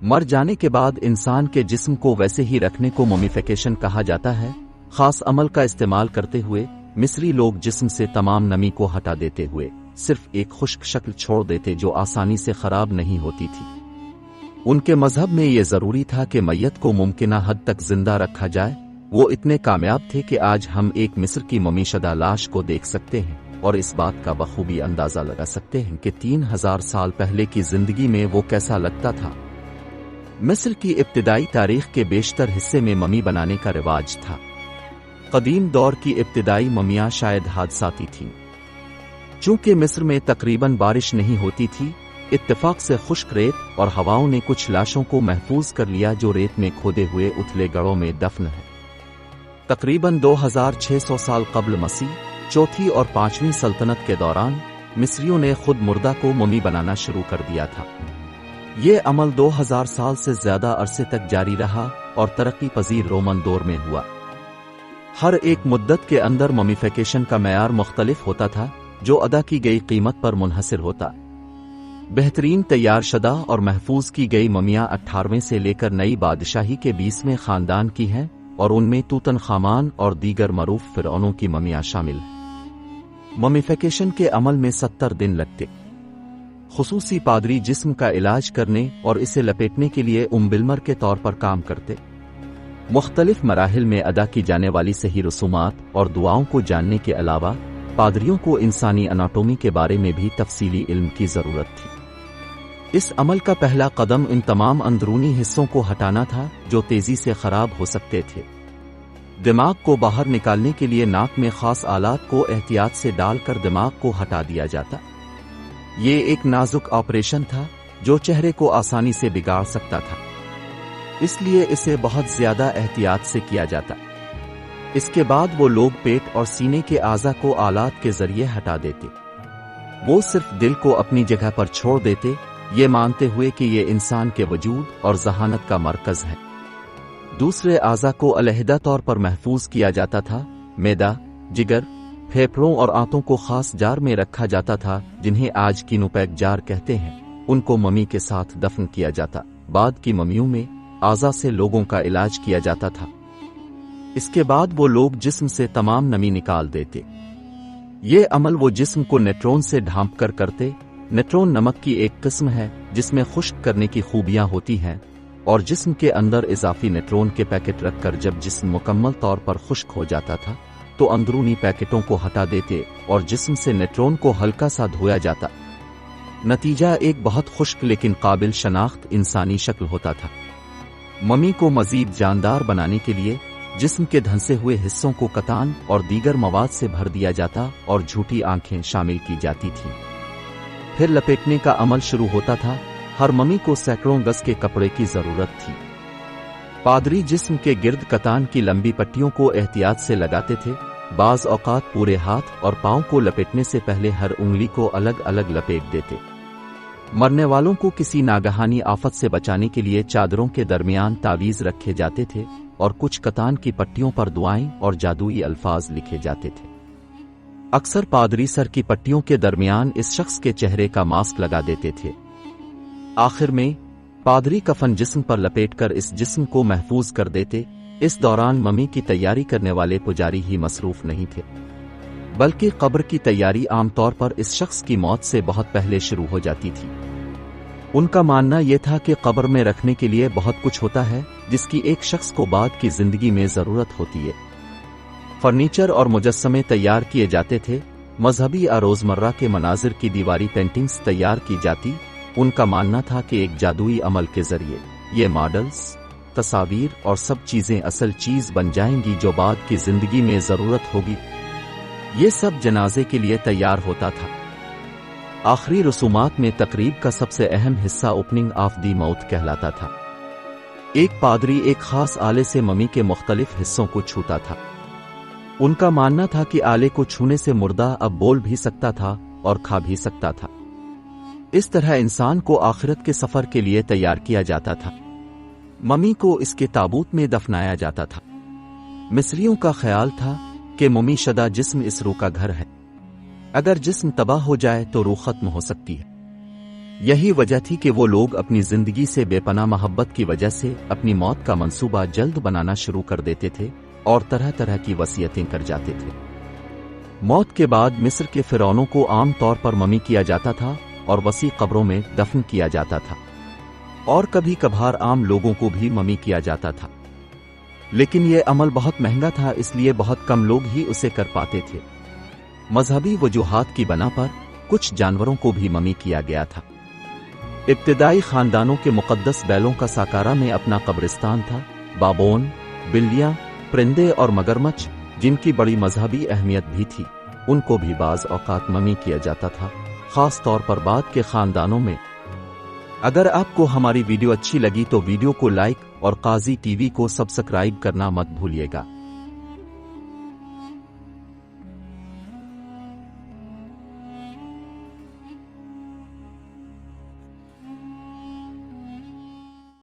मर जाने के बाद इंसान के जिस्म को वैसे ही रखने को ममीफिकेशन कहा जाता है। खास अमल का इस्तेमाल करते हुए मिस्री लोग जिस्म से तमाम नमी को हटा देते हुए सिर्फ एक खुश्क शक्ल छोड़ देते जो आसानी से खराब नहीं होती थी। उनके मजहब में ये जरूरी था कि मैयत को मुमकिना हद तक जिंदा रखा जाए। वो इतने कामयाब थे कि आज हम एक मिस्र की ममीशदा लाश को देख सकते हैं और इस बात का बखूबी अंदाजा लगा सकते हैं कि 3000 साल पहले की जिंदगी में वो कैसा लगता था। मिस्र की इब्तिदाई तारीख के बेशतर हिस्से में ममी बनाने का रिवाज था। कदीम दौर की इब्तिदाई ममियां शायद हादसाती थीं। चूंकि मिस्र में तकरीबन बारिश नहीं होती थी, इत्तेफाक से खुश्क रेत और हवाओं ने कुछ लाशों को महफूज कर लिया जो रेत में खोदे हुए उथले गढ़ों में दफन है। तकरीबन 2600 साल कब्ल मसीह चौथी और पांचवीं सल्तनत के दौरान मिस्रियों ने खुद मुर्दा को ममी बनाना शुरू कर दिया था। ये अमल 2000 साल से ज्यादा अरसे तक जारी रहा और तरक्की पजीर रोमन दौर में हुआ। हर एक मुद्दत के अंदर ममीफिकेशन का मयार मुख्तलिफ होता था जो अदा की गई कीमत पर मुनहसिर होता। बेहतरीन तैयार शदा और महफूज की गई ममियां 18वें से लेकर नई बादशाही के 20वें खानदान की हैं और उनमें तूतनखामान और दीगर मरूफ फिरौनों की ममियां शामिल हैं। ममीफिकेशन के अमल में 70 दिन लगते। खुसूसी पादरी जिस्म का इलाज करने और इसे लपेटने के लिए बिलमर के तौर पर काम करते। मुख्तलिफ मराहिल में अदा की जाने वाली सही रसूमात और दुआओं को जानने के अलावा पादरियों को इंसानी अनाटोमी के बारे में भी तफसीली इल्म की जरूरत थी। इस अमल का पहला कदम इन तमाम अंदरूनी हिस्सों को हटाना था जो तेजी से खराब हो सकते थे। दिमाग को बाहर निकालने के लिए नाक में खास आलात को एहतियात से डालकर दिमाग को हटा दिया जाता। ये एक नाजुक ऑपरेशन था जो चेहरे को आसानी से बिगाड़ सकता था, इसलिए इसे बहुत ज्यादा एहतियात से किया जाता। इसके बाद वो लोग पेट और सीने के आज़ा को आलात के जरिए हटा देते। वो सिर्फ दिल को अपनी जगह पर छोड़ देते, ये मानते हुए कि ये इंसान के वजूद और जहानत का मरकज है। दूसरे आज़ा को अलहदा तौर पर महफूज किया जाता था। मैदा, जिगर, फेफड़ों और आंतों को खास जार में रखा जाता था जिन्हें आज कीनोपैक जार कहते हैं। उनको ममी के साथ दफन किया जाता। बाद की ममियों में आज़ा से लोगों का इलाज किया जाता था। इसके बाद वो लोग जिस्म से तमाम नमी निकाल देते। ये अमल वो जिस्म को नेट्रॉन से ढांप कर करते। नेट्रॉन नमक की एक किस्म है जिसमें खुश्क करने की खूबियां होती हैं और जिस्म के अंदर इजाफी नेट्रॉन के पैकेट रखकर जब जिस्म मुकम्मल तौर पर खुश्क हो जाता था तो अंदरूनी पैकेटों को हटा देते और जिस्म से नेट्रॉन को हल्का सा धोया जाता। नतीजा एक बहुत खुश्क लेकिन काबिल शनाख्त इंसानी शक्ल होता था। ममी को मजीद जानदार बनाने के लिए जिस्म के धंसे हुए हिस्सों को कतान और दीगर मवाद से भर दिया जाता और झूठी आंखें शामिल की जाती थीं। फिर लपेटने का अमल शुरू होता था। हर ममी को सैकड़ों गज के कपड़े की जरूरत थी। पादरी जिस्म के गिर्द कतान की लंबी पट्टियों को एहतियात से लगाते थे। बाज औकात पूरे हाथ और पांव को लपेटने से पहले हर उंगली को अलग अलग लपेट देते। मरने वालों को किसी नागहानी आफत से बचाने के लिए चादरों के दरमियान तावीज रखे जाते थे और कुछ कतान की पट्टियों पर दुआएं और जादुई अल्फाज लिखे जाते थे। अक्सर पादरी सर की पट्टियों के दरमियान इस शख्स के चेहरे का मास्क लगा देते थे। आखिर में पादरी कफन जिस्म पर लपेटकर इस जिस्म को महफूज कर देते। इस दौरान ममी की तैयारी करने वाले पुजारी ही मसरूफ नहीं थे, बल्कि कब्र की तैयारी आमतौर पर इस शख्स की मौत से बहुत पहले शुरू हो जाती थी। उनका मानना यह था कि कब्र में रखने के लिए बहुत कुछ होता है जिसकी एक शख्स को बाद की जिंदगी में जरूरत होती है। फर्नीचर और मुजस्समे तैयार किए जाते थे। मजहबी या रोजमर्रा के मनाजिर की दीवारी पेंटिंग्स तैयार की जाती। उनका मानना था कि एक जादुई अमल के जरिए ये मॉडल्स, तस्वीर और सब चीजें असल चीज बन जाएंगी जो बाद की जिंदगी में जरूरत होगी। ये सब जनाजे के लिए तैयार होता था। आखिरी रसूमात में तकरीब का सबसे अहम हिस्सा ओपनिंग ऑफ दी माउथ कहलाता था। एक पादरी एक खास आले से ममी के मुख्तलिफ हिस्सों को छूता था। उनका मानना था कि आले को छूने से मुर्दा अब बोल भी सकता था और खा भी सकता था। इस तरह इंसान को आखिरत के सफर के लिए तैयार किया जाता था। ममी को इसके ताबूत में दफनाया जाता था। मिस्रियों का ख्याल था कि ममी शदा जिस्म इस रूह का घर है। अगर जिस्म तबाह हो जाए तो रूह खत्म हो सकती है। یہی وجہ تھی کہ وہ لوگ اپنی زندگی سے بے پناہ محبت کی وجہ سے اپنی موت کا منصوبہ جلد بنانا شروع کر دیتے تھے اور طرح طرح کی وصیتیں کر جاتے تھے۔ موت کے بعد مصر کے فرعونوں کو عام طور پر ممی کیا جاتا تھا اور وسیع قبروں میں دفن کیا جاتا تھا، اور کبھی کبھار عام لوگوں کو بھی ممی کیا جاتا تھا، لیکن یہ عمل بہت مہنگا تھا، اس لیے بہت کم لوگ ہی اسے کر پاتے تھے۔ مذہبی وجوہات کی بنا پر کچھ جانوروں کو بھی ممی کیا گیا تھا۔ ابتدائی خاندانوں کے مقدس بیلوں کا ساکارا میں اپنا قبرستان تھا۔ بابون، بلیاں، پرندے اور مگرمچھ جن کی بڑی مذہبی اہمیت بھی تھی، ان کو بھی بعض اوقات ممی کیا جاتا تھا، خاص طور پر بعد کے خاندانوں میں۔ اگر آپ کو ہماری ویڈیو اچھی لگی تو ویڈیو کو لائک اور قاضی ٹی وی کو سبسکرائب کرنا مت بھولیے گا۔